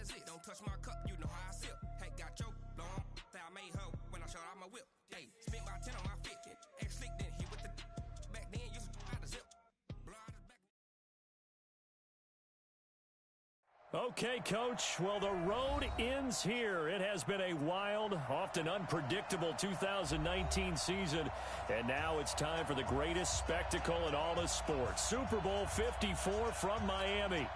that's it. Don't touch my cup, you know how I sip. Hey, got your long, I made her when I showed out my whip. Hey, spent about 10 on my fit. Ex-slick, then hit with the back then, used to out the zip. Okay, Coach. Well, the road ends here. It has been a wild, often unpredictable 2019 season. And now it's time for the greatest spectacle in all of sports. Super Bowl 54 from Miami.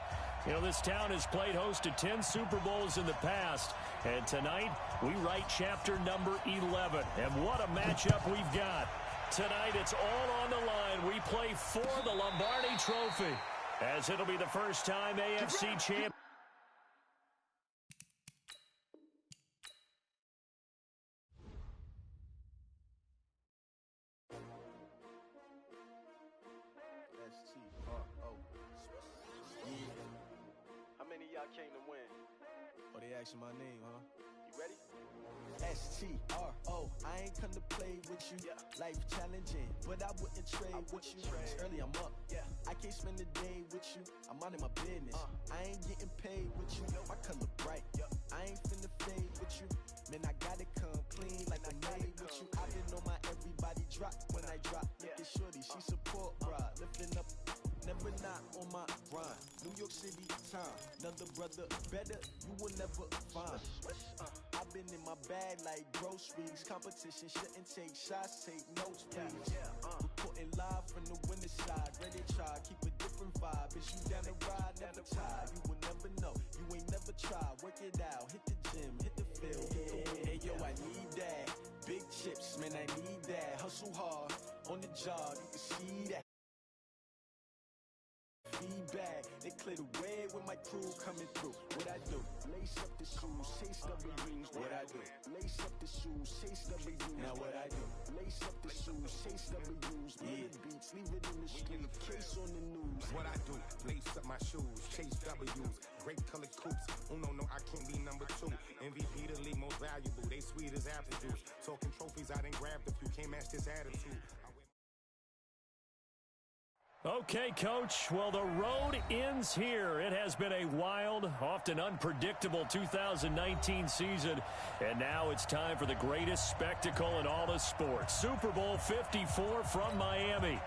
You know, this town has played host to 10 Super Bowls in the past. And tonight, we write chapter number 11. And what a matchup we've got. Tonight, it's all on the line. We play for the Lombardi Trophy, as it'll be the first time AFC champion. Came to win. Oh, they asking my name, huh? You ready? S-T-R-O, I ain't come to play with you. Yeah. Life challenging, but I wouldn't trade with you. It's early, I'm up. Yeah. I can't spend the day with you. I'm out of my business. I ain't getting paid with you. My color bright. I ain't finna fade with you. Man, I gotta come clean like I made with you. I didn't know my everybody drop when I drop. Look at shorty, she support bra. Lifting up, never not on my grind. New York City time, another brother better, you will never find. I've been in my bag like groceries. Competition shouldn't take shots, take notes, please. Reporting live from the winter side. Ready to try, keep a different vibe. Is you down the ride, never tired. You will never know, you ain't never tried. Work it out, hit the gym, hit the field. Hey yo, I need that. Big chips, man, I need that. Hustle hard, on the job, you can see that. Feedback, they clear the way when my crew coming through. What I do? Lace up the shoes, chase W's. What I do? Lace up the shoes, chase W's. Now what I do? Lace up the shoes, chase W's. Yeah, beats, leave it in the street, case on the news. What I do? Lace up my shoes, chase W's. Grape colored coops. Oh no, I can't be number 2. MVP the league most valuable. They sweet as apple juice. Talking trophies, I done grabbed a few. Can't match this attitude. Okay, Coach. Well, the road ends here. It has been a wild, often unpredictable 2019 season. And now it's time for the greatest spectacle in all of sports. Super Bowl 54 from Miami.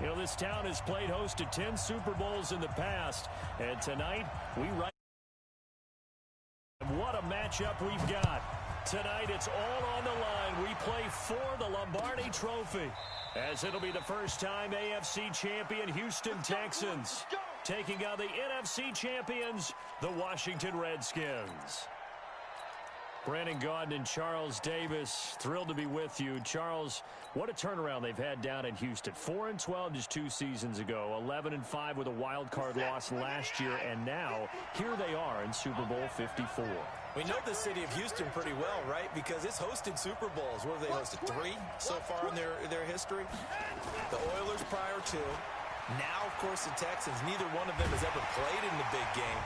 You know, this town has played host to 10 Super Bowls in the past. And tonight, we write. What a matchup we've got. Tonight, it's all on the line. We play for the Lombardi Trophy, as it'll be the first time AFC champion Houston Texans taking on the NFC champions, the Washington Redskins. Brandon Gaudin and Charles Davis, thrilled to be with you. Charles, what a turnaround they've had down in Houston. 4-12 just 2 seasons ago, 11-5 with a wild card loss last year, and now here they are in Super Bowl 54. We know the city of Houston pretty well, right? Because it's hosted Super Bowls. What have they hosted? 3 so far in their history? The Oilers prior to. Now, of course, the Texans. Neither one of them has ever played in the big game.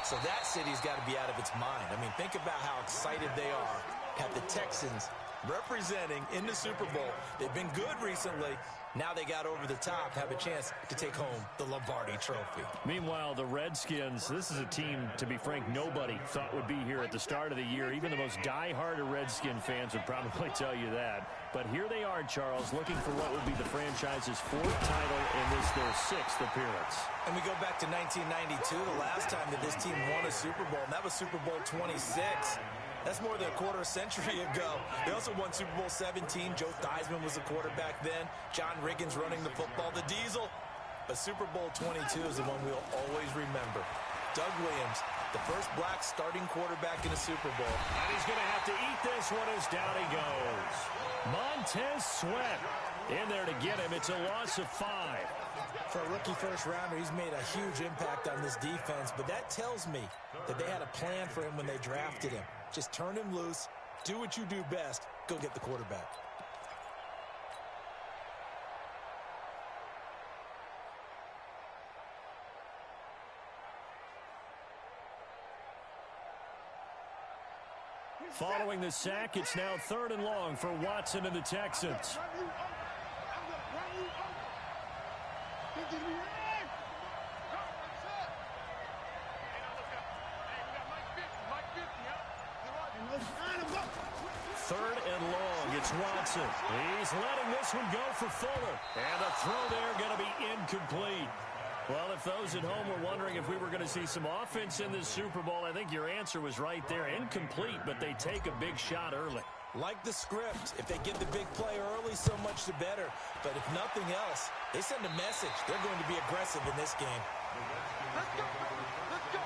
So that city's got to be out of its mind. I mean, think about how excited they are. Have the Texans representing in the Super Bowl. They've been good recently. Now they got over the top, have a chance to take home the Lombardi Trophy. Meanwhile, the Redskins, this is a team, to be frank, nobody thought would be here at the start of the year. Even the most die-hard of Redskin fans would probably tell you that. But here they are, Charles, looking for what would be the franchise's 4th title in this, their 6th appearance. And we go back to 1992, the last time that this team won a Super Bowl, and that was Super Bowl 26. That's more than a quarter century ago. They also won Super Bowl 17. Joe Theismann was the quarterback then. John Riggins running the football, the Diesel. But Super Bowl 22 is the one we'll always remember. Doug Williams, the first black starting quarterback in a Super Bowl. And he's going to have to eat this one as down he goes. Montez Sweat in there to get him. It's a loss of 5. For a rookie first-rounder, he's made a huge impact on this defense, but that tells me that they had a plan for him when they drafted him. Just turn him loose, do what you do best, go get the quarterback. Following the sack, it's now 3rd and long for Watson and the Texans. 3rd and long. It's Watson. He's letting this one go for Fuller. And the throw there going to be incomplete. Well, if those at home were wondering if we were going to see some offense in this Super Bowl, I think your answer was right there. Incomplete, but they take a big shot early. Like the script, if they get the big play early, so much the better. But if nothing else, they send a message. They're going to be aggressive in this game. Let's go. Let's go.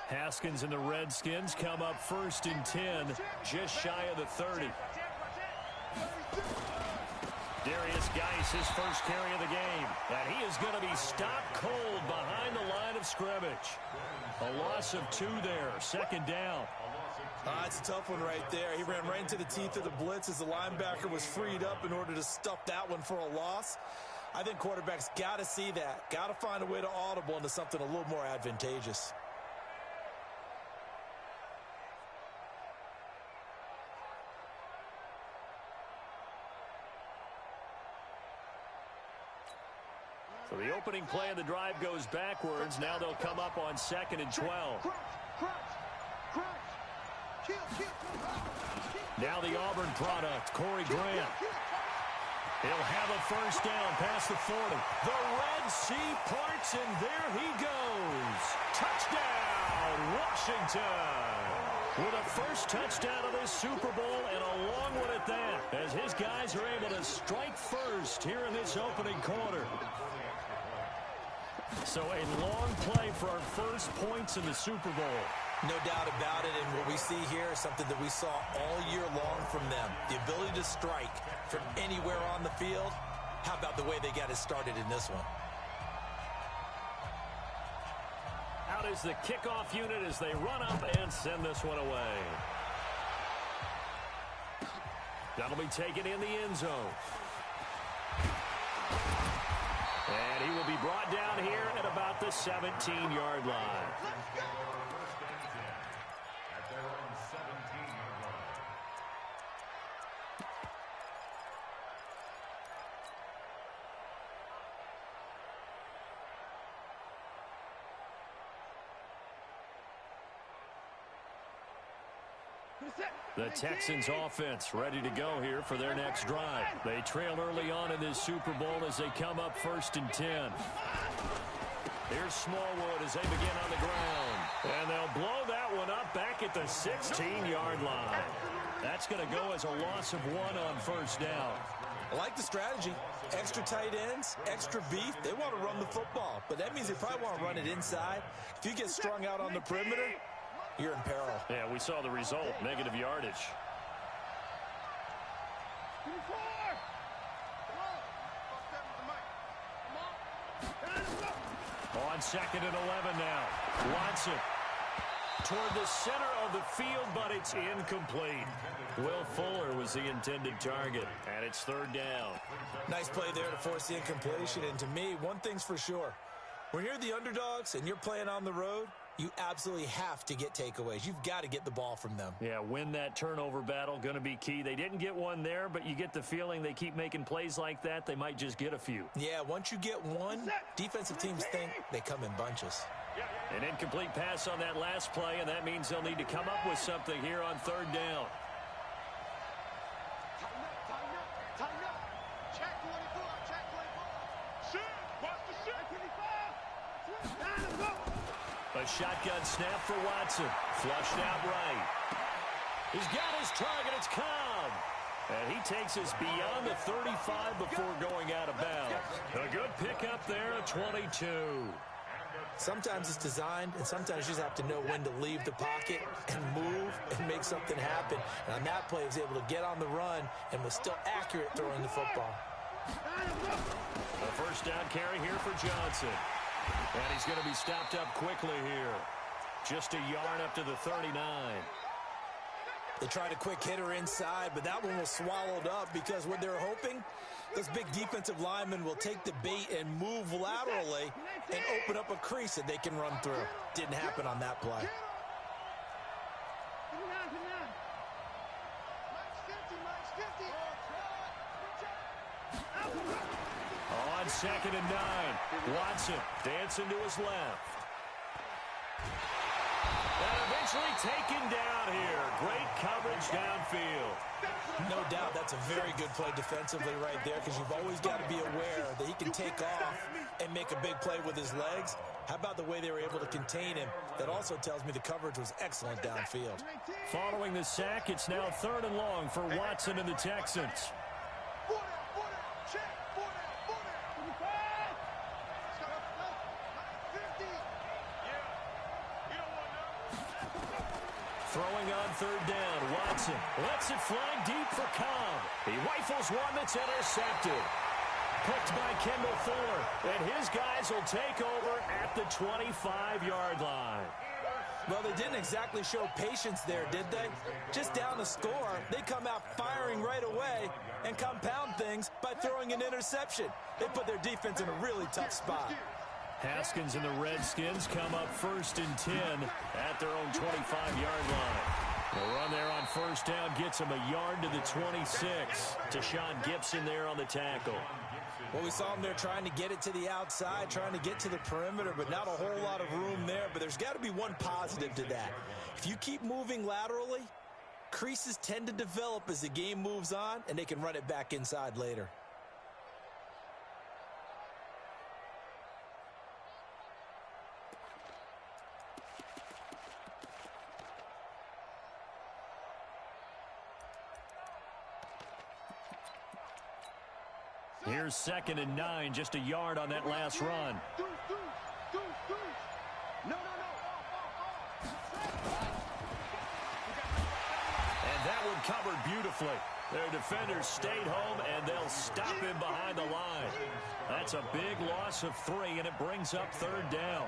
Haskins and the Redskins come up 1st and 10, just shy of the 30. Darius Geis, his first carry of the game. And he is going to be stopped cold behind the line of scrimmage. A loss of 2 there, 2nd down. It's a tough one right there. He ran right into the teeth of the blitz as the linebacker was freed up in order to stuff that one for a loss. I think quarterbacks got to see that. Got to find a way to audible into something a little more advantageous. So the opening play of the drive goes backwards. Now they'll come up on 2nd and 12. Now the Auburn product, Corey Grant. He'll have a first down past the 40. The Red Sea parts, and there he goes. Touchdown, Washington. With a first touchdown of this Super Bowl, and a long one at that, as his guys are able to strike first here in this opening quarter. So a long play for our first points in the Super Bowl. No doubt about it, and what we see here is something that we saw all year long from them. The ability to strike from anywhere on the field. How about the way they got it started in this one? Out is the kickoff unit as they run up and send this one away. That'll be taken in the end zone. And he will be brought down here at about the 17-yard line. The Texans offense ready to go here for their next drive. They trail early on in this Super Bowl as they come up 1st and 10. Here's Smallwood as they begin on the ground. And they'll blow that one up back at the 16-yard line. That's going to go as a loss of 1 on first down. I like the strategy. Extra tight ends, extra beef. They want to run the football, but that means they probably want to run it inside. If you get strung out on the perimeter, you're in peril. Yeah, we saw the result, negative yardage. On 2nd and 11 now. Watson toward the center of the field, but it's incomplete. Will Fuller was the intended target, and it's 3rd down. Nice play there to force the incompletion, and to me, one thing's for sure. When you're the underdogs and you're playing on the road, you absolutely have to get takeaways. You've got to get the ball from them. Yeah, win that turnover battle, going to be key. They didn't get one there, but you get the feeling they keep making plays like that, they might just get a few. Yeah, once you get one, defensive teams think they come in bunches. An incomplete pass on that last play, and that means they'll need to come up with something here on 3rd down. A shotgun snap for Watson. Flushed out right. He's got his target. It's Cobb. And he takes us beyond the 35 before going out of bounds. A good pickup there at 22. Sometimes it's designed, and sometimes you just have to know when to leave the pocket and move and make something happen. And on that play, he was able to get on the run and was still accurate throwing the football. A first down carry here for Johnson. And he's going to be stopped up quickly here. Just a yard up to the 39. They tried a quick hitter inside, but that one was swallowed up because what they're hoping, those big defensive linemen will take the bait and move laterally and open up a crease that they can run through. Didn't happen on that play. On 2nd and 9, Watson dancing to his left. And eventually taken down here. Great coverage downfield. No doubt that's a very good play defensively right there, because you've always got to be aware that he can take off and make a big play with his legs. How about the way they were able to contain him? That also tells me the coverage was excellent downfield. Following the sack, it's now 3rd and long for Watson and the Texans. Throwing on 3rd down, Watson lets it fly deep for Cobb. He rifles one that's intercepted. Picked by Kendall Fuller, and his guys will take over at the 25-yard line. Well, they didn't exactly show patience there, did they? Just down the score, they come out firing right away and compound things by throwing an interception. They put their defense in a really tough spot. Haskins and the Redskins come up 1st and 10 at their own 25-yard line. The run there on 1st down gets him a yard to the 26. Tashawn Gibson there on the tackle. Well, we saw him there trying to get it to the outside, trying to get to the perimeter, but not a whole lot of room there. But there's got to be one positive to that. If you keep moving laterally, creases tend to develop as the game moves on, and they can run it back inside later. Here's 2nd and 9, just a yard on that last run. And that one covered beautifully. Their defenders stayed home, and they'll stop him behind the line. That's a big loss of 3, and it brings up 3rd down.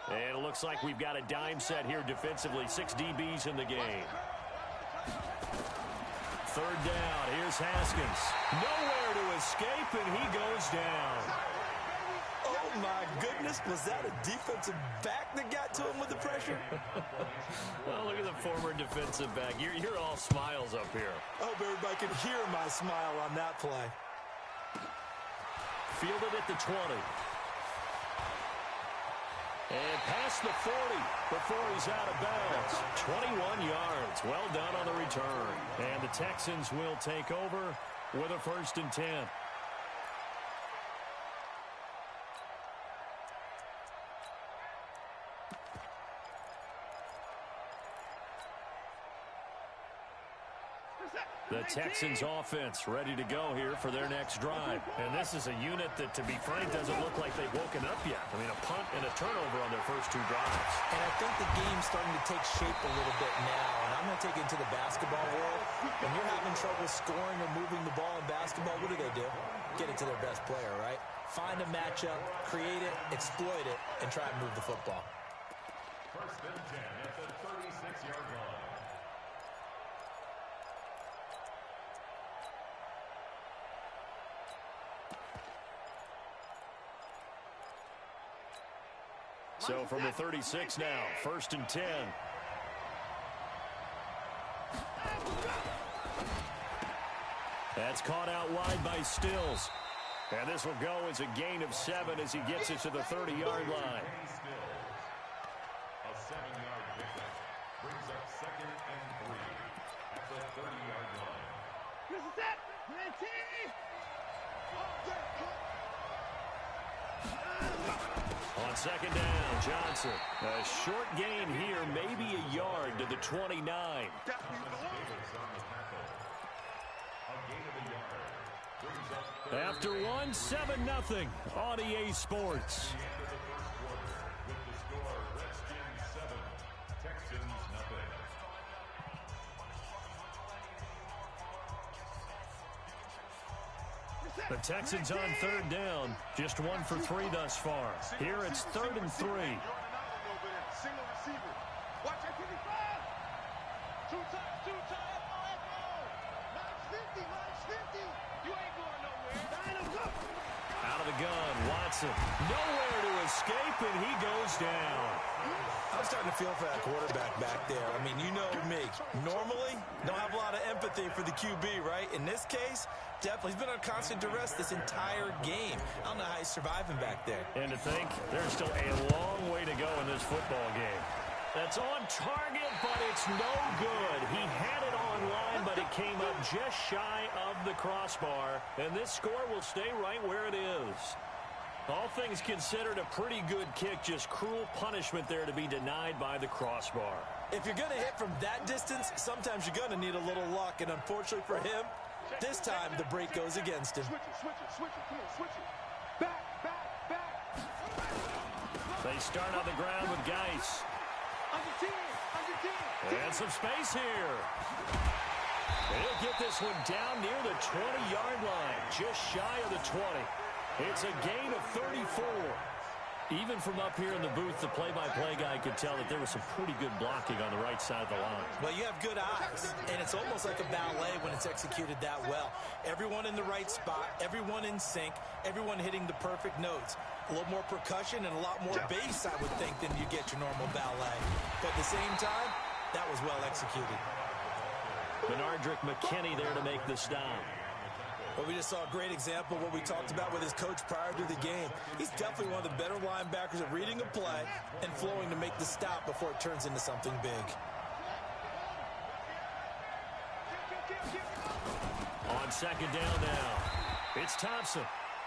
And it looks like we've got a dime set here defensively. 6 DBs in the game. 3rd down. Here's Haskins. Nowhere to escape, and he goes down. Oh, my goodness. Was that a defensive back that got to him with the pressure? Well, look at the former defensive back. You're all smiles up here. I hope everybody can hear my smile on that play. Fielded at the 20. And past the 40 before he's out of bounds. 21 yards. Well done on the return. And the Texans will take over with a 1st and 10. The Texans offense ready to go here for their next drive. And this is a unit that, to be frank, doesn't look like they've woken up yet. I mean, a punt and a turnover on their first 2 drives. And I think the game's starting to take shape a little bit now. And I'm going to take it into the basketball world. When you're having trouble scoring or moving the ball in basketball, what do? Get it to their best player, right? Find a matchup, create it, exploit it, and try and move the football. 1st and 10 at the 36-yard line. So from the 36 now, 1st and 10. That's caught out wide by Stills. And this will go as a gain of 7 as he gets it to the 30-yard line. A 7-yard pickup brings up 2nd and 3 at the 30-yard line. On 2nd down, Johnson. A short gain here, maybe a yard to the 29. After one, 7-0 on EA Sports. With the score, Redskins 7, Texans nothing. The Texans on third down, just 1 for 3 thus far. Here it's 3rd and 3. Single receiver. Watch it, 55. Two time. Mine's 50. You ain't going nowhere. Out of the gun, Watson. Nowhere to escape, and he goes down. I'm starting to feel for that quarterback back there. I mean, you know me. Normally, don't have a lot of empathy for the QB, right? In this case, definitely. He's been on constant duress this entire game. I don't know how he's surviving back there. And to think, there's still a long way to go in this football game. That's on target, but it's no good. He had it on line, but it came up just shy of the crossbar. And this score will stay right where it is. All things considered, a pretty good kick. Just cruel punishment there to be denied by the crossbar. If you're going to hit from that distance, sometimes you're going to need a little luck. And unfortunately for him, this time the break goes against him. Switch it. Come on, switch it. Back. They start on the ground with Geis. Under 10. And some space here. They'll get this one down near the 20-yard line, just shy of the 20. It's a gain of 34. Even from up here in the booth, the play-by-play guy could tell that there was some pretty good blocking on the right side of the line. Well, you have good eyes, and it's almost like a ballet when it's executed that well. Everyone in the right spot, everyone in sync, everyone hitting the perfect notes. A little more percussion and a lot more bass, I would think, than you get your normal ballet. But at the same time, that was well executed. Benardrick McKinney there to make the stop. Well, we just saw a great example of what we talked about with his coach prior to the game. He's definitely one of the better linebackers at reading a play and flowing to make the stop before it turns into something big. On second down now, it's Thompson.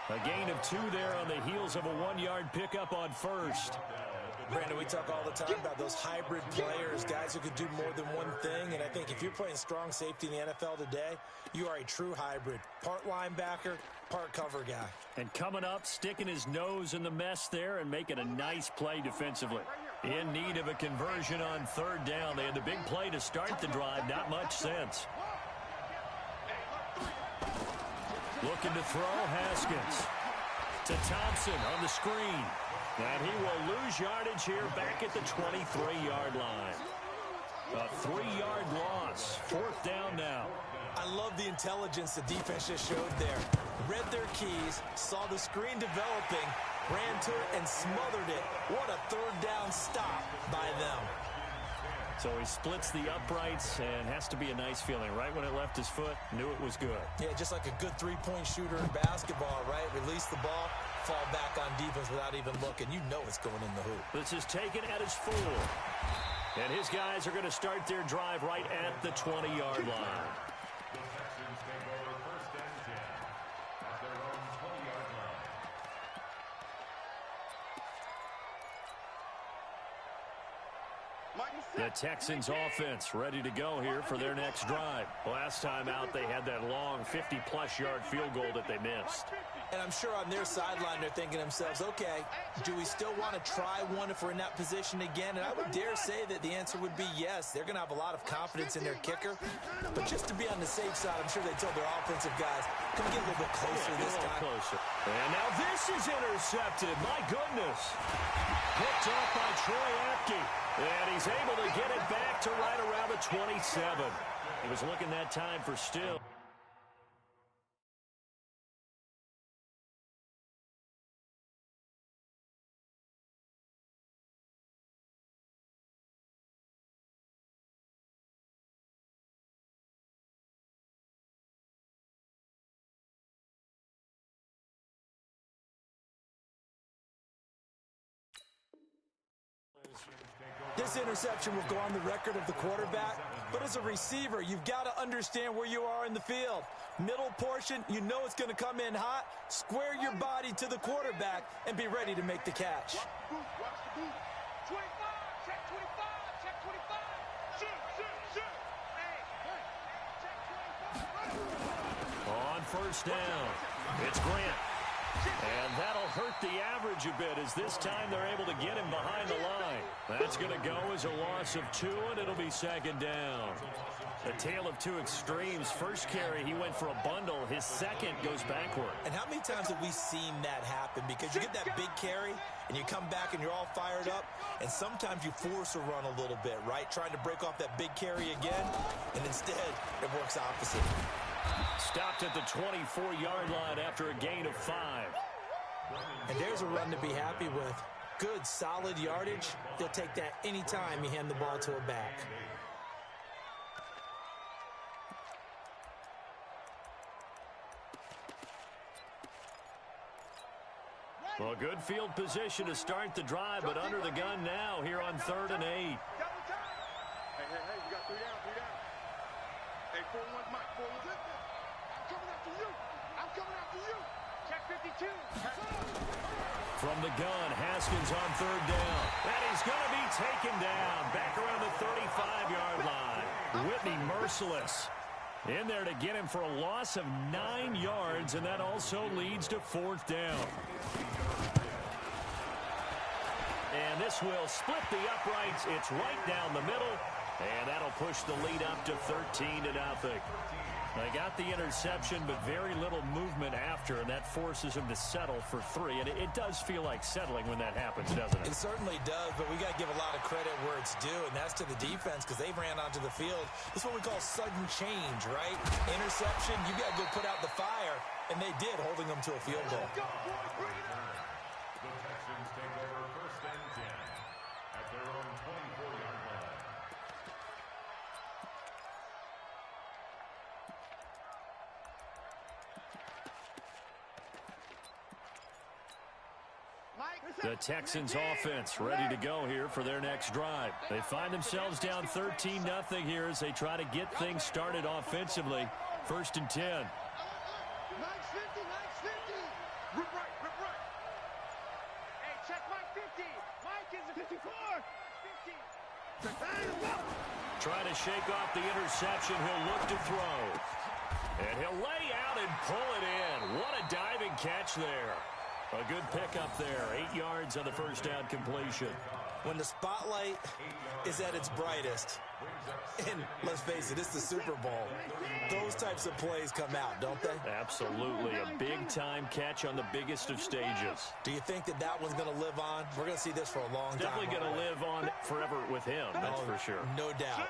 A gain of 2 there on the heels of a 1-yard pickup on first. Brandon, we talk all the time about those hybrid players, guys who could do more than one thing. And I think if you're playing strong safety in the NFL today, you are a true hybrid. Part linebacker, part cover guy. And coming up, sticking his nose in the mess there and making a nice play defensively. In need of a conversion on third down. They had the big play to start the drive. Not much sense. Looking to throw, Haskins. To Thompson on the screen. And he will lose yardage here back at the 23-yard line. A 3-yard loss. 4th down now. I love the intelligence the defense just showed there. Read their keys, saw the screen developing, ran to it, and smothered it. What a 3rd down stop by them. So he splits the uprights and has to be a nice feeling. Right when it left his foot, knew it was good. Yeah, just like a good 3-point shooter in basketball, right? Release the ball, fall back on defense without even looking. You know it's going in the hoop. This is taken at his 4. And his guys are going to start their drive right at the 20-yard line. The Texans take over 1st and 10 at their own 20-yard line. The Texans offense ready to go here for their next drive. Last time out, they had that long 50-plus yard field goal that they missed. And I'm sure on their sideline, they're thinking to themselves, okay, do we still want to try one if we're in that position again? And I would dare say that the answer would be yes. They're going to have a lot of confidence in their kicker. But just to be on the safe side, I'm sure they told their offensive guys, can we get a little bit closer this time? Closer. And now this is intercepted. My goodness. Picked off by Troy Apke. And he's able to get it back to right around the 27. He was looking that time for still. This interception will go on the record of the quarterback, but as a receiver, you've got to understand where you are in the field. Middle portion, you know it's going to come in hot. Square your body to the quarterback and be ready to make the catch. Watch the boot. 25, check 25, check 25. Shoot. Hey, check 25. On first down, it's Grant. And that'll hurt the average a bit as this time they're able to get him behind the line. That's going to go as a loss of 2, and it'll be second down. A tale of two extremes. First carry, he went for a bundle. His second goes backward. And how many times have we seen that happen? Because you get that big carry, and you come back and you're all fired up, and sometimes you force a run a little bit, right? Trying to break off that big carry again, and instead it works opposite. Stopped at the 24-yard line after a gain of 5. And there's a run to be happy with. Good, solid yardage. He'll take that any time you hand the ball to a back. Well, good field position to start the drive, but under the gun now here on 3rd and 8. Hey, we got 3 down. Hey, 4-1, Mike, 4-1. I'm coming after you. Check 52. From the gun, Haskins on 3rd down. And he's going to be taken down back around the 35-yard line. Whitney merciless in there to get him for a loss of 9 yards, and that also leads to 4th down. And this will split the uprights. It's right down the middle, and that'll push the lead up to 13-0. They got the interception, but very little movement after, and that forces him to settle for 3. And it does feel like settling when that happens, doesn't it? It certainly does, but we got to give a lot of credit where it's due, and that's to the defense because they ran onto the field. This is what we call sudden change, right? Interception, you got to go put out the fire, and they did, holding them to a field goal. The Texans take over 1st and 10 at their own 24-yard line. The Texans offense ready to go here for their next drive. They find themselves down 13-0 here as they try to get things started offensively. 1st and 10. Mike's 50. Rip right. Hey, check Mike 50. Mike is a 54. 50. Trying to shake off the interception. He'll look to throw. And he'll lay out and pull it in. What a diving catch there. A good pickup there. 8 yards on the 1st down completion. When the spotlight is at its brightest, and let's face it, it's the Super Bowl, those types of plays come out, don't they? Absolutely. A big-time catch on the biggest of stages. Do you think that one's going to live on? We're going to see this for a long time. Definitely going to live on forever with him, that's for sure. No doubt.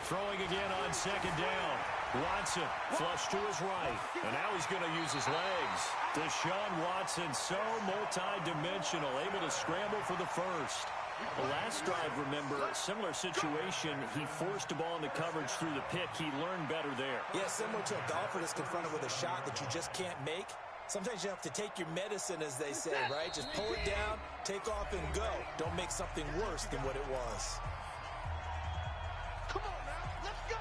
Throwing again on 2nd down. Watson flush to his right. And now he's going to use his legs. Deshaun Watson, so multi-dimensional, able to scramble for the first. The last drive, remember, similar situation. He forced a ball into coverage through the pick. He learned better there. Yeah, similar to a golfer that's confronted with a shot that you just can't make. Sometimes you have to take your medicine, as they say, right? Just pull it down, take off, and go. Don't make something worse than what it was. Come on now, let's go.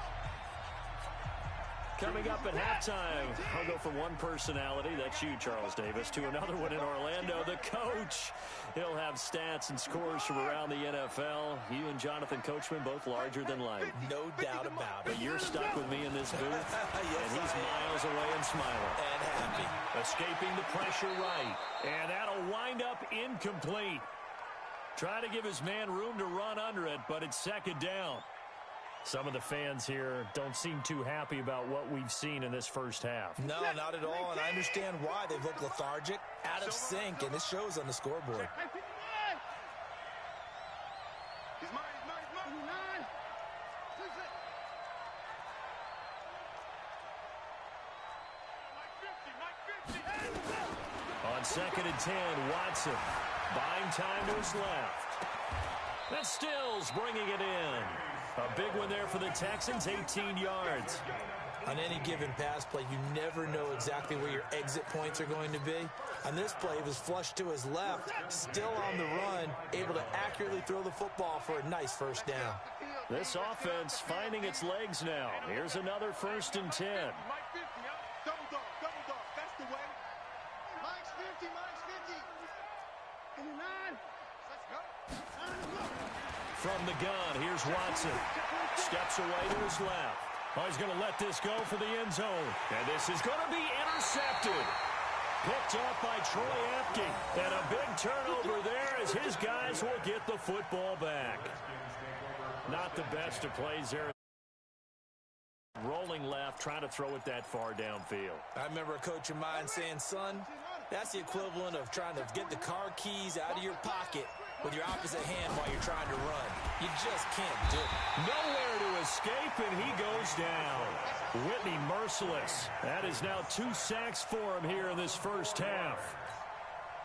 Coming up at halftime, I'll go from one personality, that's you, Charles Davis, to another one in Orlando, the coach. He'll have stats and scores from around the NFL. You and Jonathan Coachman, both larger than life. No doubt about it. But you're stuck with me in this booth, Yes, and he's miles away and smiling. And happy. Escaping the pressure right, and that'll wind up incomplete. Trying to give his man room to run under it, but it's 2nd down. Some of the fans here don't seem too happy about what we've seen in this first half. No, not at all, and I understand why. They've looked lethargic, out of sync, and it shows on the scoreboard. He's mine. Mike 50. On 2nd and 10, Watson buying time to his left. That's Stills bringing it in. A big one there for the Texans, 18 yards. On any given pass play, you never know exactly where your exit points are going to be. On this play, he was flushed to his left, still on the run, able to accurately throw the football for a nice 1st down. This offense finding its legs now. Here's another 1st and 10. Mike 50, double dog, that's the way. Mike's 50. 59. Let's go. from the gun. Here's Watson. Steps away to his left. Oh, he's going to let this go for the end zone. And this is going to be intercepted. Picked up by Troy Apke. And a big turnover there as his guys will get the football back. Not the best of plays there. Rolling left, trying to throw it that far downfield. I remember a coach of mine saying, son, that's the equivalent of trying to get the car keys out of your pocket with your opposite hand while you're trying to run. You just can't do it. Nowhere to escape, and he goes down. Whitney merciless. That is now 2 sacks for him here in this first half.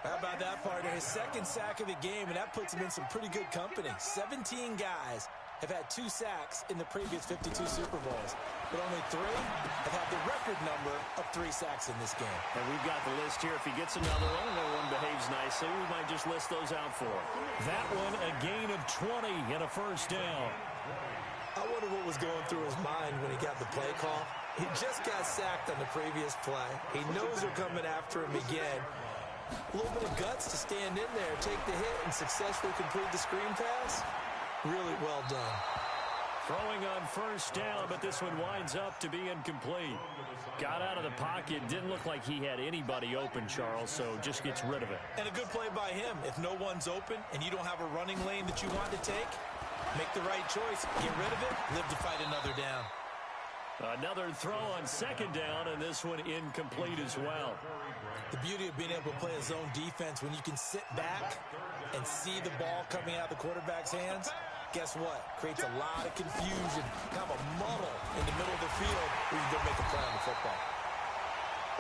How about that, partner? His second sack of the game, and that puts him in some pretty good company. 17 guys have had 2 sacks in the previous 52 Super Bowls, but only 3 have had the record number of 3 sacks in this game. And we've got the list here. If he gets another one and everyone behaves nicely, we might just list those out for him. That one, a gain of 20 and a first down. I wonder what was going through his mind when he got the play call. He just got sacked on the previous play. He knows they're coming after him again. A little bit of guts to stand in there, take the hit, and successfully complete the screen pass. Really well done. Throwing on first down, but this one winds up to be incomplete. Got out of the pocket. Didn't look like he had anybody open, Charles, so just gets rid of it. And a good play by him. If no one's open and you don't have a running lane that you want to take, make the right choice. Get rid of it. Live to fight another down. Another throw on second down, and this one incomplete as well. The beauty of being able to play a zone defense when you can sit back and see the ball coming out of the quarterback's hands, guess what? Creates a lot of confusion, kind of a muddle in the middle of the field where you can go make a play on the football.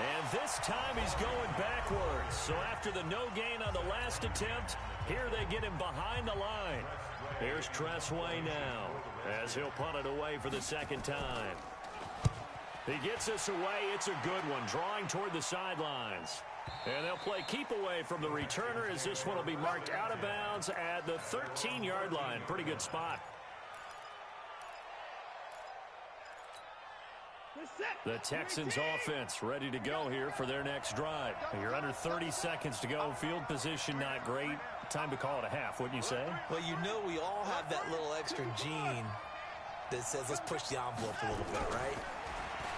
And this time he's going backwards. So after the no gain on the last attempt, here they get him behind the line. Here's Tressway now as he'll punt it away for the second time. He gets us away. It's a good one, drawing toward the sidelines. And they'll play keep away from the returner as this one will be marked out of bounds at the 13-yard line. Pretty good spot. The Texans offense ready to go here for their next drive. You're under 30 seconds to go. Field position not great. Time to call it a half, wouldn't you say? Well, you know we all have that little extra gene that says let's push the envelope a little bit, right?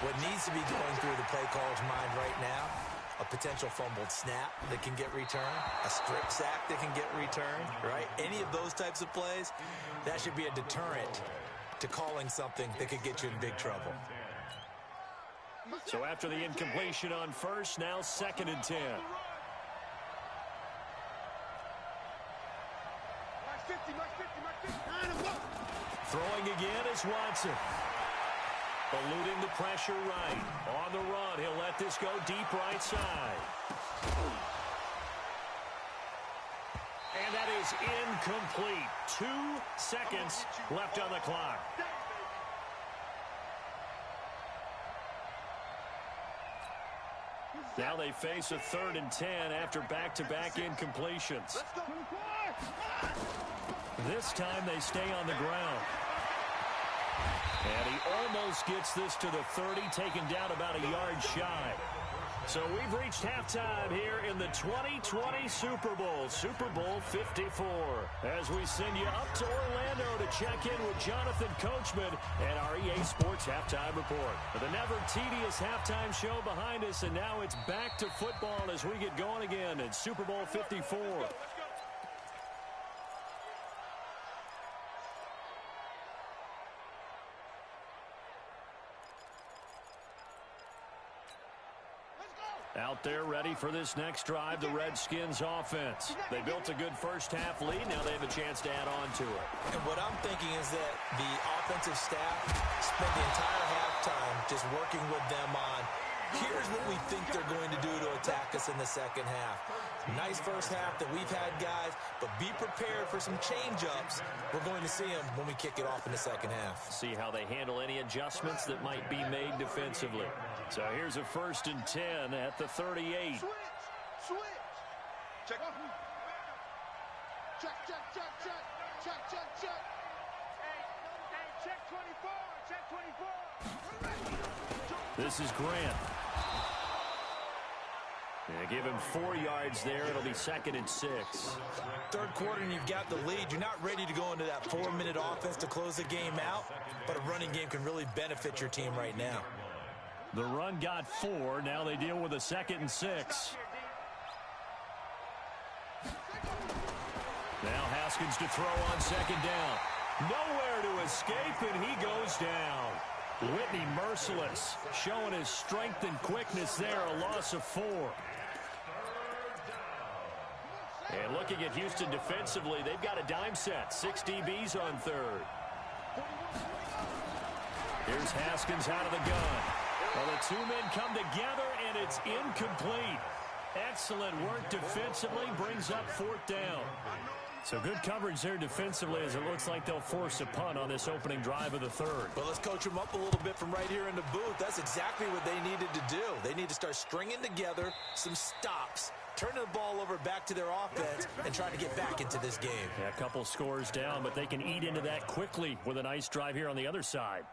What needs to be going through the play caller's mind right now, a potential fumbled snap that can get returned, a strip sack that can get returned, right? Any of those types of plays, that should be a deterrent to calling something that could get you in big trouble. So after the incompletion on first, now 2nd and 10. Throwing again is Watson. Eluding the pressure right. On the run, he'll let this go deep right side. And that is incomplete. 2 seconds left on the clock. Now they face a 3rd and 10 after back-to-back incompletions. This time they stay on the ground. And he almost gets this to the 30, taken down about a yard shy. So we've reached halftime here in the 2020 Super Bowl, Super Bowl 54. As we send you up to Orlando to check in with Jonathan Coachman and our EA Sports Halftime Report. The never-tedious halftime show behind us, and now it's back to football as we get going again in Super Bowl 54. Out there ready for this next drive, the Redskins offense. They built a good first half lead. Now they have a chance to add on to it. And what I'm thinking is that the offensive staff spent the entire halftime just working with them on, here's what we think they're going to do to attack us in the second half. Nice first half that we've had, guys, but be prepared for some change-ups. We're going to see them when we kick it off in the second half. See how they handle any adjustments that might be made defensively. So here's a 1st and 10 at the 38. Switch. Check. Check. Hey, check 24. Check 24. This is Grant. Yeah, give him 4 yards there. It'll be 2nd and 6. Third quarter and you've got the lead. You're not ready to go into that 4-minute offense to close the game out, but a running game can really benefit your team right now. The run got 4. Now they deal with a 2nd and 6. Now Haskins to throw on 2nd down. Nowhere to escape, and he goes down. Whitney merciless, showing his strength and quickness there, a loss of 4. And looking at Houston defensively, they've got a dime set. 6 DBs on 3rd. Here's Haskins out of the gun. Well, the 2 men come together, and it's incomplete. Excellent work defensively, brings up 4th down. So good coverage there defensively, as it looks like they'll force a punt on this opening drive of the 3rd. Well, let's coach them up a little bit from right here in the booth. That's exactly what they needed to do. They need to start stringing together some stops, turning the ball over back to their offense, and trying to get back into this game. Yeah, a couple scores down, but they can eat into that quickly with a nice drive here on the other side.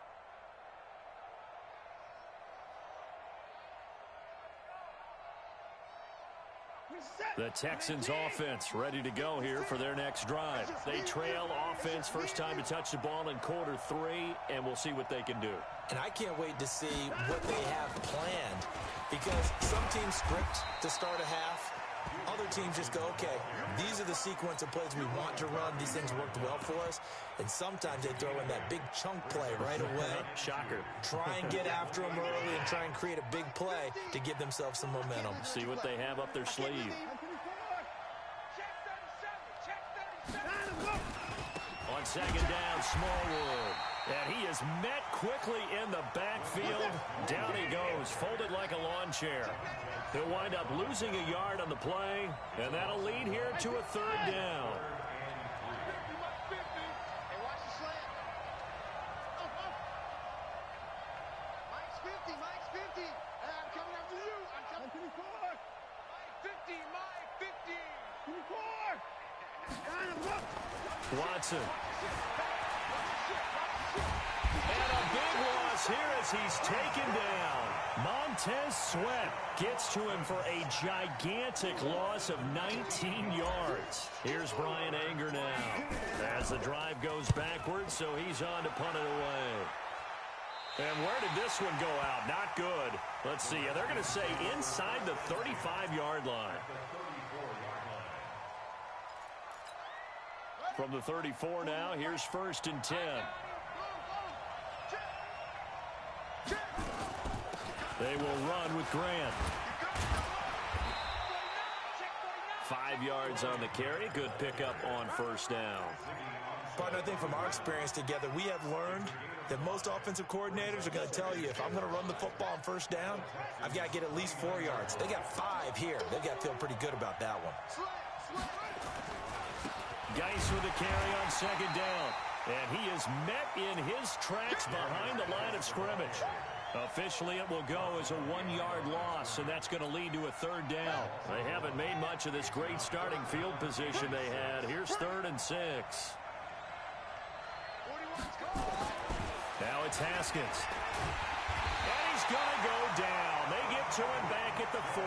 The Texans offense ready to go here for their next drive. They trail offense, first time to touch the ball in quarter 3, and we'll see what they can do. And I can't wait to see what they have planned, because some teams script to start a half. Other teams just go, okay, these are the sequence of plays we want to run. These things worked well for us. And sometimes they throw in that big chunk play right away. Shocker. Try and get after them early and try and create a big play to give themselves some momentum. See what they have up their sleeve. On 2nd down, Smallwood. And he is met quickly in the backfield. Down he goes, folded like a lawn chair. He'll wind up losing a yard on the play, and that'll lead here to a 3rd down. Mike's 50. I'm coming after you. I'm coming. 54. Mike 50. 54. Watson. And a big loss here as he's taken down. Montez Sweat gets to him for a gigantic loss of 19 yards. Here's Brian Anger now as the drive goes backwards, so he's on to punt it away. And where did this one go out? Not good. Let's see. They're going to say inside the 35-yard line. From the 34 now, here's 1st and 10. They will run with Grant. 5 yards on the carry. Good pickup on 1st down. Partner, I think from our experience together, we have learned that most offensive coordinators are going to tell you, if I'm going to run the football on 1st down, I've got to get at least 4 yards. They got 5 here. They've got to feel pretty good about that one. Geis with a carry on 2nd down. And he is met in his tracks behind the line of scrimmage. Officially, it will go as a 1-yard loss, and that's going to lead to a 3rd down. They haven't made much of this great starting field position they had. Here's 3rd and 6. Now it's Haskins. And he's going to go down. They get to him back at the 40.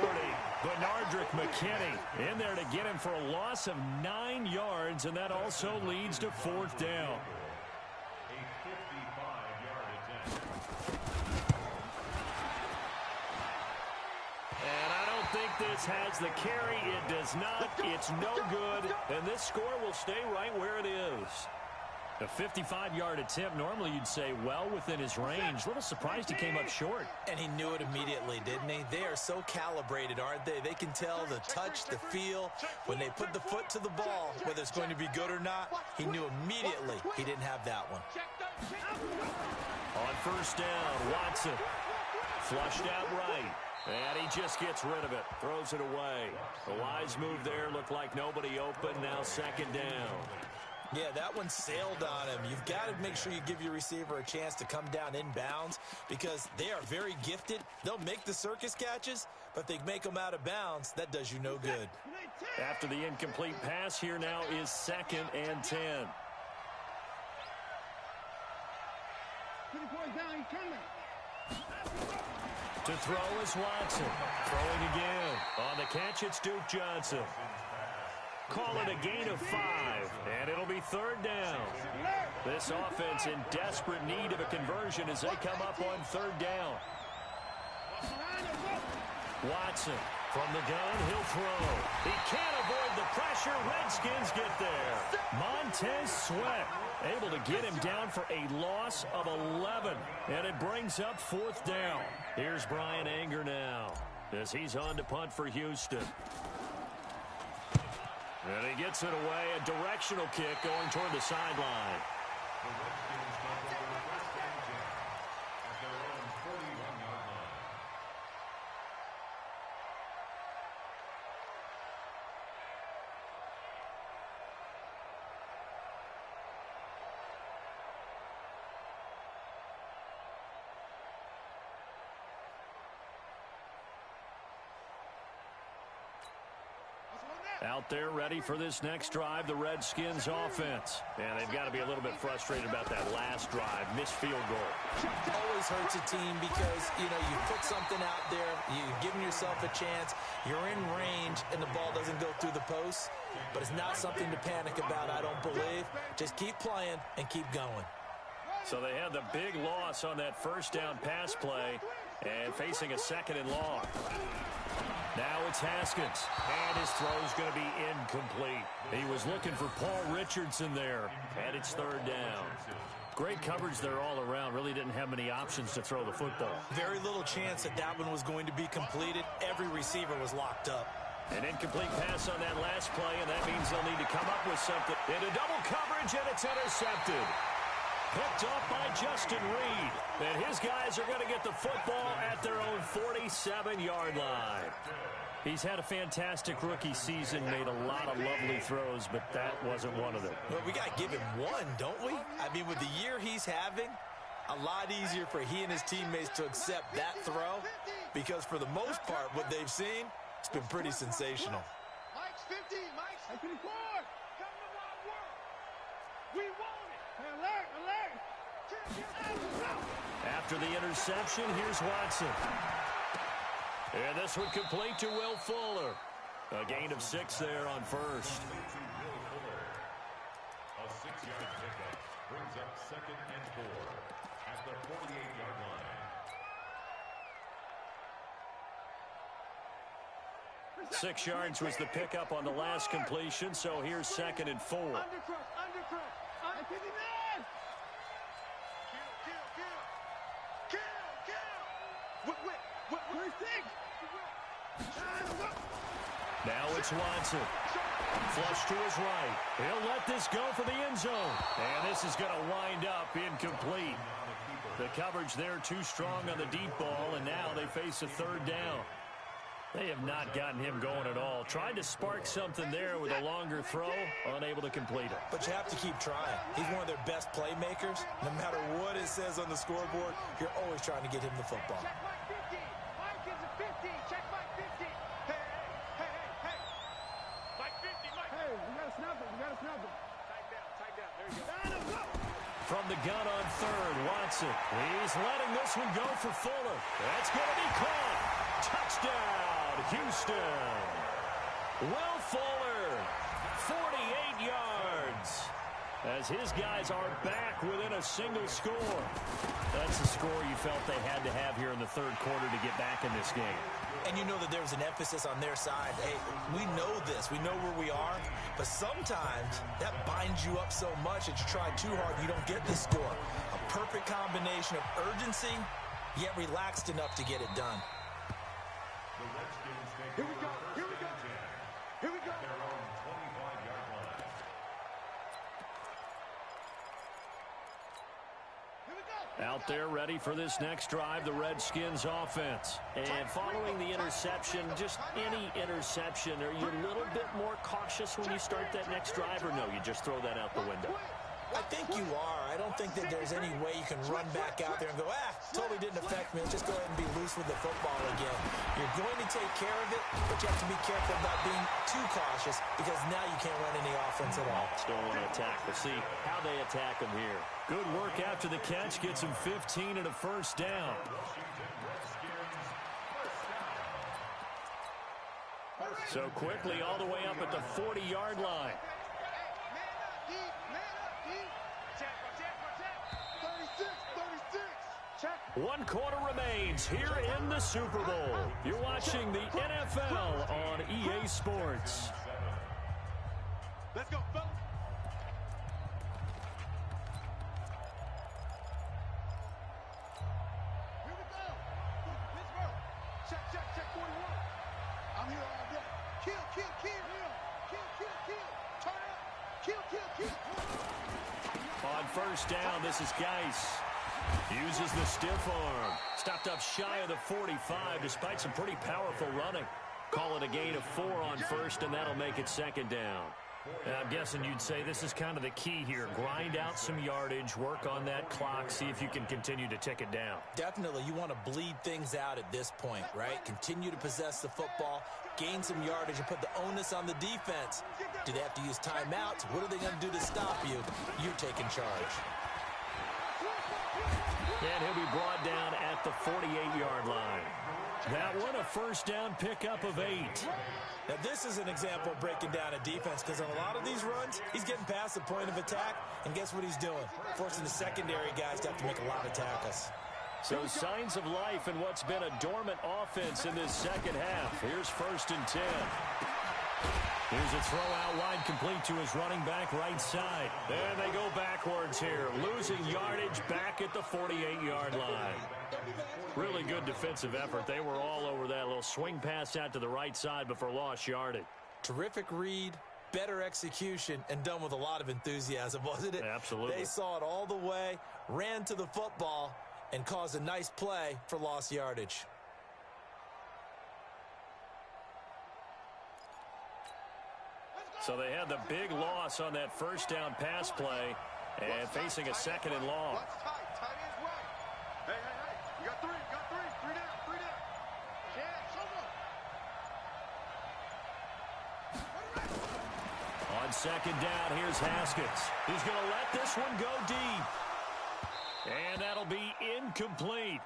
Benardrick McKinney in there to get him for a loss of 9 yards, and that also leads to 4th down. And I don't think this has the carry. It does not. It's no good. And this score will stay right where it is. A 55-yard attempt, normally you'd say well within his range. A little surprised he came up short. And he knew it immediately, didn't he? They are so calibrated, aren't they? They can tell the touch, the feel. When they put the foot to the ball, whether it's going to be good or not, he knew immediately he didn't have that one. On 1st down, Watson flushed out right. And he just gets rid of it, throws it away. A wise move there, looked like nobody open, now 2nd down. Yeah, that one sailed on him. You've got to make sure you give your receiver a chance to come down inbounds because they are very gifted. They'll make the circus catches, but if they make them out of bounds, that does you no good. After the incomplete pass, here now is 2nd and 10. To throw is Watson. Throwing again. On the catch, it's Duke Johnson. Call it a gain of 5, and it'll be 3rd down. This offense in desperate need of a conversion as they come up on 3rd down. Watson from the gun, he'll throw. He can't avoid the pressure. Redskins get there. Montez Sweat able to get him down for a loss of 11, and it brings up 4th down. Here's Brian Anger now as he's on to punt for Houston. And he gets it away, a directional kick going toward the sideline. The Redskins take over the first and 10 at their own 41-yard line. Out there ready for this next drive, the Redskins offense. And they've got to be a little bit frustrated about that last drive, missed field goal. Always hurts a team because, you put something out there, you've given yourself a chance, you're in range, and the ball doesn't go through the post. But it's not something to panic about, I don't believe. Just keep playing and keep going. So they had the big loss on that 1st down pass play and facing a 2nd and long. Now it's Haskins, and his throw's going to be incomplete. He was looking for Paul Richardson there, and it's 3rd down. Great coverage there all around. Really didn't have many options to throw the football. Very little chance that one was going to be completed. Every receiver was locked up. An incomplete pass on that last play, and that means they'll need to come up with something. Into double coverage, and it's intercepted. Picked up by Justin Reed. And his guys are going to get the football at their own 47-yard line. He's had a fantastic rookie season, made a lot of lovely throws, but that wasn't one of them. Well, we got to give him one, don't we? I mean, with the year he's having, a lot easier for he and his teammates to accept that throw because for the most part, what they've seen, it's been pretty sensational. Mike's 50, Mike's 54. Come to my work. We want it. Alert, alert. After the interception, here's Watson. And this would complete to Will Fuller. A gain of 6 there on 1st. A 6-yard pickup brings up 2nd and 4 at the 48-yard line. 6 yards was the pickup on the last completion, so here's 2nd and 4. Undercrush. Now it's Watson. Flush to his right. He'll let this go for the end zone. And this is going to wind up incomplete. The coverage there too strong on the deep ball, and now they face a 3rd down. They have not gotten him going at all. Tried to spark something there with a longer throw, unable to complete it. But you have to keep trying. He's one of their best playmakers. No matter what it says on the scoreboard, you're always trying to get him the football. Check Mike 50. Mike is a 50. Check Mike 50. Hey. Mike 50, Mike. Hey, we got to snap him. Tight down. There you go. From the gun on 3rd, Watson. He's letting this one go for Fuller. That's going to be caught. Touchdown, Houston. Will Fuller, 48 yards. As his guys are back within a single score. That's the score you felt they had to have here in the 3rd quarter to get back in this game. And you know that there was an emphasis on their side. Hey, we know this. We know where we are. But sometimes that binds you up so much that you try too hard and you don't get the score. A perfect combination of urgency, yet relaxed enough to get it done. The Redskins take Here we go. at their own 25-yard line. Out there ready for this next drive, the Redskins offense. And following the interception, just any interception, are you a little bit more cautious when you start that next drive, or no, you just throw that out the window? I think you are. I don't think that there's any way you can run back out there and go, totally didn't affect me. Just go ahead and be loose with the football again. You're going to take care of it, but you have to be careful about being too cautious because now you can't run any offense at all. Still want to attack. We'll see how they attack him here. Good work after the catch. Gets him 15 and a 1st down. Washington Redskins So quickly all the way up at the 40-yard line. One quarter remains here in the Super Bowl. You're watching the NFL on EA Sports. Let's go, fellas. Here we go. Pittsburgh. Check 41. I'm here all day. Kill. Turn up. Kill. On first down, this is Geis. Uses the stiff arm. Stopped up shy of the 45 despite some pretty powerful running. Call it a gain of 4 on first, and that'll make it second down. I'm guessing you'd say this is kind of the key here. Grind out some yardage, work on that clock, see if you can continue to tick it down. Definitely, you want to bleed things out at this point, right? Continue to possess the football, gain some yardage, and put the onus on the defense. Do they have to use timeouts? What are they going to do to stop you? You're taking charge. And he'll be brought down at the 48-yard line. That one, a first down pickup of 8. Now, this is an example of breaking down a defense because on a lot of these runs, he's getting past the point of attack, and guess what he's doing? Forcing the secondary guys to have to make a lot of tackles. So signs of life in what's been a dormant offense in this second half. Here's first and 10. Here's a throw out wide, complete to his running back right side. And they go backwards here, losing yardage back at the 48-yard line. Really good defensive effort. They were all over that little swing pass out to the right side before lost yardage. Terrific read, better execution, and done with a lot of enthusiasm, wasn't it? Absolutely. They saw it all the way, ran to the football, and caused a nice play for lost yardage. So they had the big loss on that first down pass play and facing a second and long. Tight ends right. Hey. You got three. Three down. Yeah, show On second down, here's Haskins. He's going to let this one go deep. And that'll be incomplete.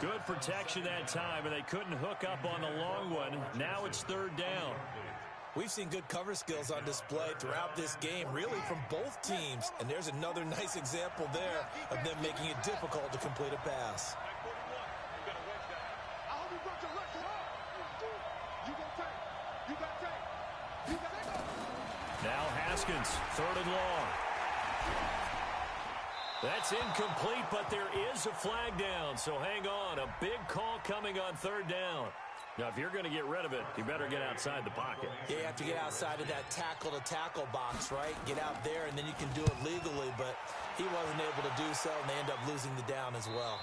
Good protection that time, and they couldn't hook up on the long one. Now it's third down. We've seen good cover skills on display throughout this game, really from both teams. And there's another nice example there of them making it difficult to complete a pass. Now Haskins, third and long. That's incomplete, but there is a flag down, so hang on. A big call coming on third down. Now, if you're going to get rid of it, you better get outside the pocket. Yeah, you have to get outside of that tackle-to-tackle box, right? Get out there, and then you can do it legally, but he wasn't able to do so, and they end up losing the down as well.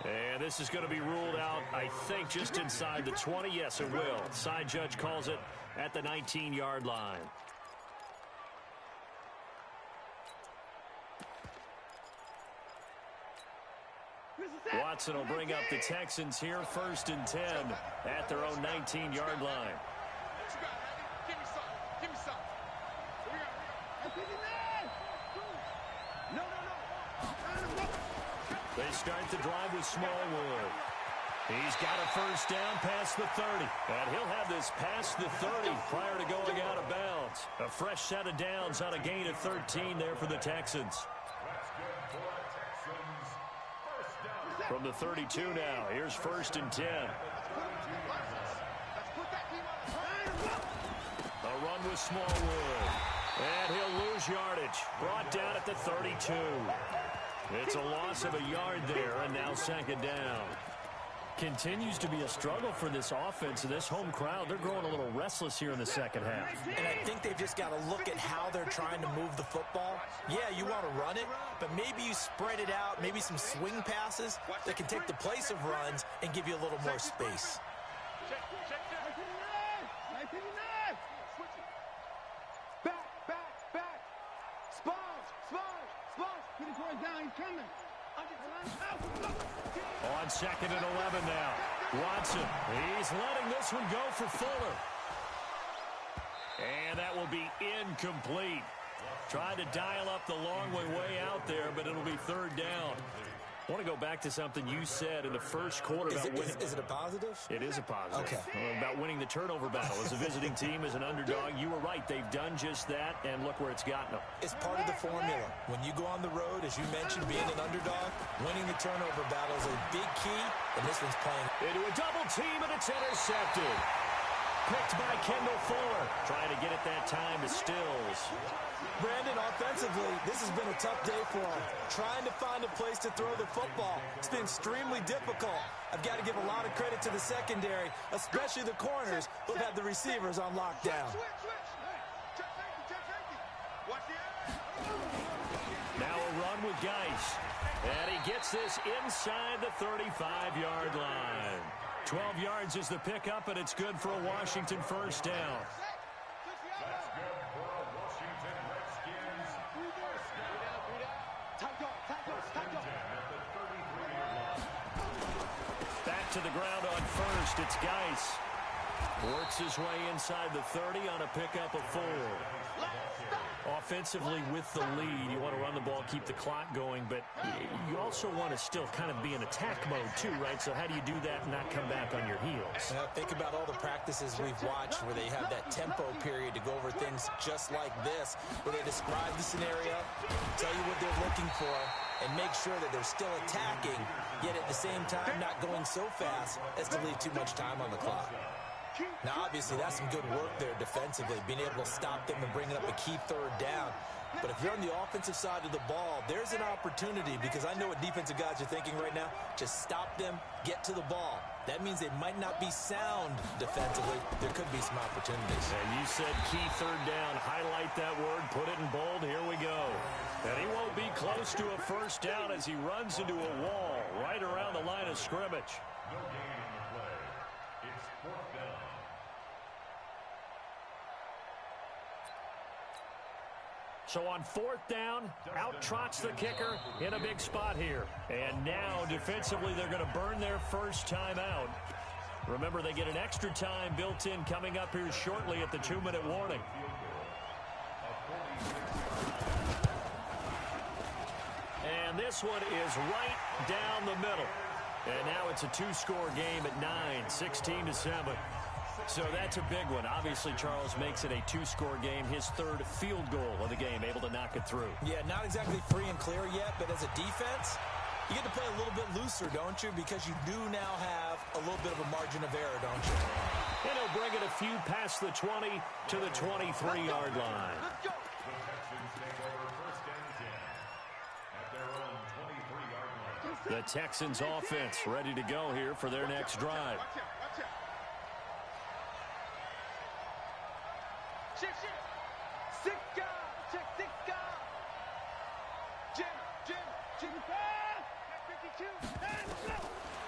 And this is going to be ruled out, I think, just inside the 20. Yes, it will. Side judge calls it at the 19-yard line. Watson will bring up the Texans here, first and 10 at their own 19-yard line. Give me some. They start the drive with Smallwood. He's got a first down past the 30. And he'll have this past the 30 prior to going out of bounds. A fresh set of downs on a gain of 13 there for the Texans. From the 32 now, here's first and 10. A run with Smallwood. And he'll lose yardage. Brought down at the 32. It's a loss of a yard there, and now second down. Continues to be a struggle for this offense and this home crowd. They're growing a little restless here in the second half. And I think they've just got to look at how they're trying to move the football. Yeah, you want to run it, but maybe you spread it out, maybe some swing passes that can take the place of runs and give you a little more space. Back. Sponge. Get his boy down. He's coming. On second and 11 now. Watson, he's letting this one go for Fuller. And that will be incomplete. Tried to dial up the long way out there, but it'll be third down. I want to go back to something you said in the first quarter about winning. Is it a positive? It is a positive. Okay. About winning the turnover battle. As a visiting team, as an underdog, you were right. They've done just that, and look where it's gotten them. It's part of the formula. When you go on the road, as you mentioned, being an underdog, winning the turnover battle is a big key, and this one's playing. Into a double team, and it's intercepted. Picked by Kendall Fuller. Trying to get it that time to Stills. Brandon, offensively, this has been a tough day for him. Trying to find a place to throw the football. It's been extremely difficult. I've got to give a lot of credit to the secondary, especially the corners who've had the receivers on lockdown. Now a run with Geis. And he gets this inside the 35-yard line. 12 yards is the pickup, and it's good for a Washington first down. That's good for a Washington Redskins first down. First and 10 at the 33-yard line. Back to the ground on first. It's Geis. Works his way inside the 30 on a pickup of 4. Offensively with the lead, you want to run the ball, keep the clock going, but you also want to still kind of be in attack mode too, right? So how do you do that and not come back on your heels? Think about all the practices we've watched where they have that tempo period to go over things just like this, where they describe the scenario, tell you what they're looking for, and make sure that they're still attacking, yet at the same time not going so fast as to leave too much time on the clock. Now, obviously, that's some good work there defensively, being able to stop them and bring it up a key third down. But if you're on the offensive side of the ball, there's an opportunity, because I know what defensive guys are thinking right now. Just stop them, get to the ball. That means they might not be sound defensively. There could be some opportunities. And you said key third down. Highlight that word, put it in bold. Here we go. And he won't be close to a first down as he runs into a wall right around the line of scrimmage. No gain on the play. It's fourth down. So on fourth down, out trots the kicker in a big spot here. And now defensively they're going to burn their first time out. Remember, they get an extra time built in coming up here shortly at the 2-minute warning. And this one is right down the middle. And now it's a 2-score game at 9, 16-7. So that's a big one. Obviously, Charles makes it a 2-score game, his third field goal of the game, able to knock it through. Yeah, not exactly free and clear yet, but as a defense, you get to play a little bit looser, don't you? Because you do now have a little bit of a margin of error, don't you? And he'll bring it a few past the 20 to the 23-yard line. The Texans take over first and 10 at their own 23-yard line. The Texans offense ready to go here for their next drive.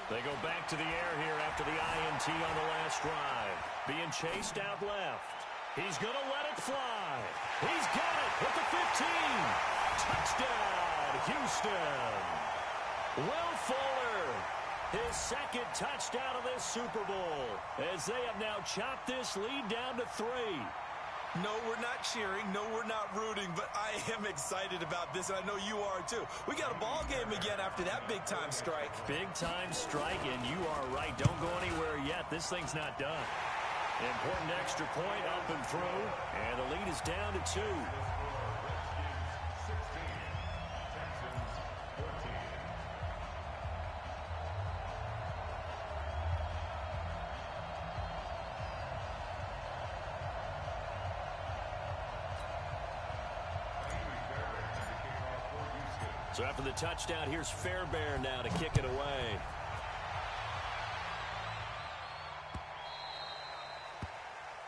They go back to the air here after the INT on the last drive. Being chased out left. He's going to let it fly. He's got it at the 15. Touchdown, Houston. Will Fuller, his second touchdown of this Super Bowl, as they have now chopped this lead down to 3. No, we're not cheering. No, we're not rooting, but I am excited about this, and I know you are too. We got a ball game again after that big-time strike. Big-time strike, and you are right. Don't go anywhere yet. This thing's not done. Important extra point up and through, and the lead is down to 2. So after the touchdown, here's Fairbairn now to kick it away.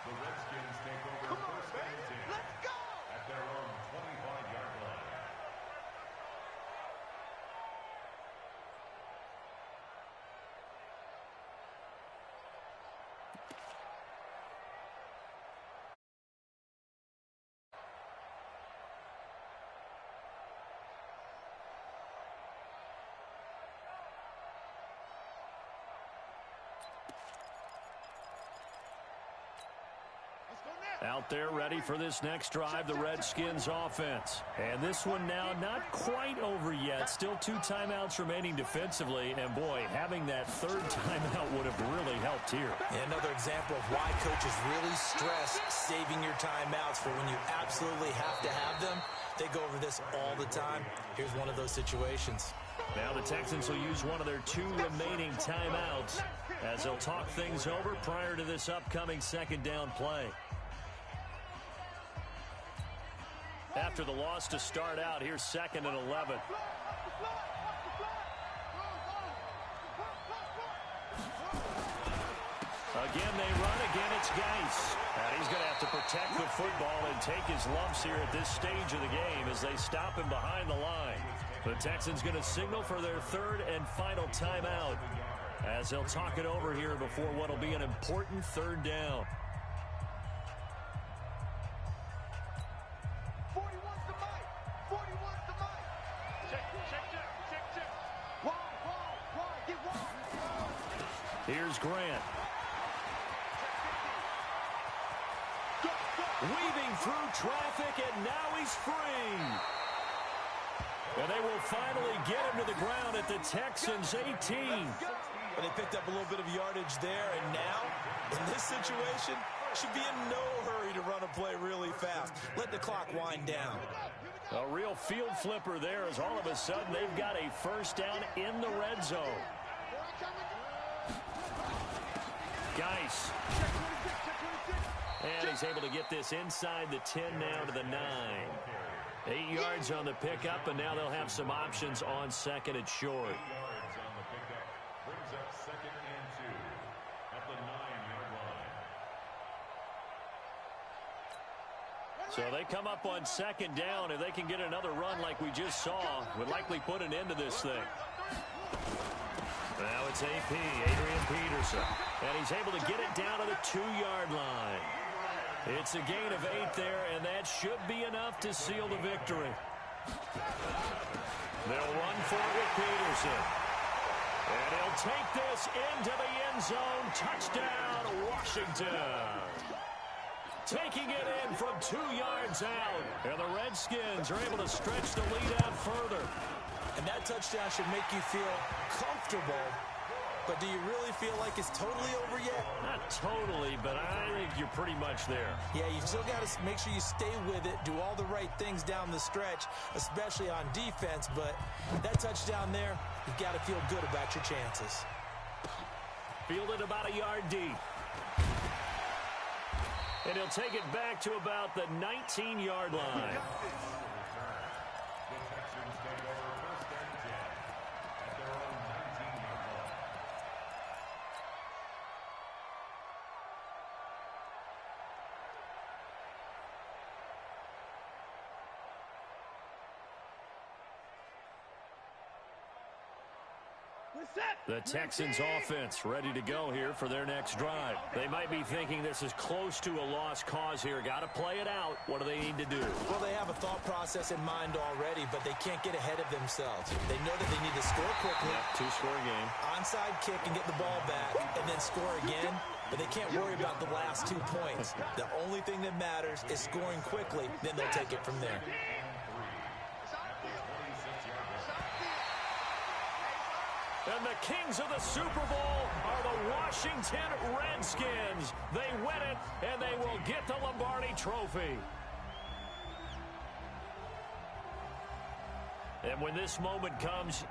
The Redskins take over first and 10 at their own 25-yard line. Let's go now. Out there ready for this next drive, the Redskins offense. And this one now not quite over yet. Still 2 timeouts remaining defensively. And, boy, having that third timeout would have really helped here. And another example of why coaches really stress saving your timeouts for when you absolutely have to have them. They go over this all the time. Here's one of those situations. Now the Texans will use one of their 2 remaining timeouts as they'll talk things over prior to this upcoming second down play. After the loss to start out, here's 2nd and 11. Again, they run. Again, it's Geis. And he's going to have to protect the football and take his lumps here at this stage of the game as they stop him behind the line. The Texans going to signal for their 3rd and final timeout as they'll talk it over here before what will be an important 3rd down. 41's the mic. 41's the mic. Check. Wide. Get wide. Here's Grant. Weaving through traffic, and now he's free. And they will finally get him to the ground at the Texans' 18. But they picked up a little bit of yardage there, and now, in this situation, should be in no hurry to run a play really fast. Let the clock wind down. A real field flipper there as all of a sudden they've got a first down in the red zone. Geis. And he's able to get this inside the 10 now to the 9. 8 yards on the pickup, and now they'll have some options on 2nd and short. 8 yards on the pickup brings up 2nd and 2 at the 9-yard line. So they come up on 2nd down. If they can get another run like we just saw, would likely put an end to this thing. Now it's AP, Adrian Peterson. And he's able to get it down to the 2-yard line. It's a gain of 8 there, and that should be enough to seal the victory. They'll run for it with Peterson. And he'll take this into the end zone. Touchdown, Washington. Taking it in from 2 yards out. And the Redskins are able to stretch the lead out further. And that touchdown should make you feel comfortable. But do you really feel like it's totally over yet? Not totally, but I think you're pretty much there. Yeah, you've still got to make sure you stay with it, do all the right things down the stretch, especially on defense. But that touchdown there, you've got to feel good about your chances. Fielded about a yard deep. And he'll take it back to about the 19-yard line. The Texans offense ready to go here for their next drive. They might be thinking this is close to a lost cause here. Got to play it out. What do they need to do? Well, they have a thought process in mind already, but they can't get ahead of themselves. They know that they need to score quickly. Yep, 2-score game. Onside kick and get the ball back and then score again. But they can't worry about the last 2 points. The only thing that matters is scoring quickly. Then they'll take it from there. And the kings of the Super Bowl are the Washington Redskins. They win it, and they will get the Lombardi Trophy. And when this moment comes,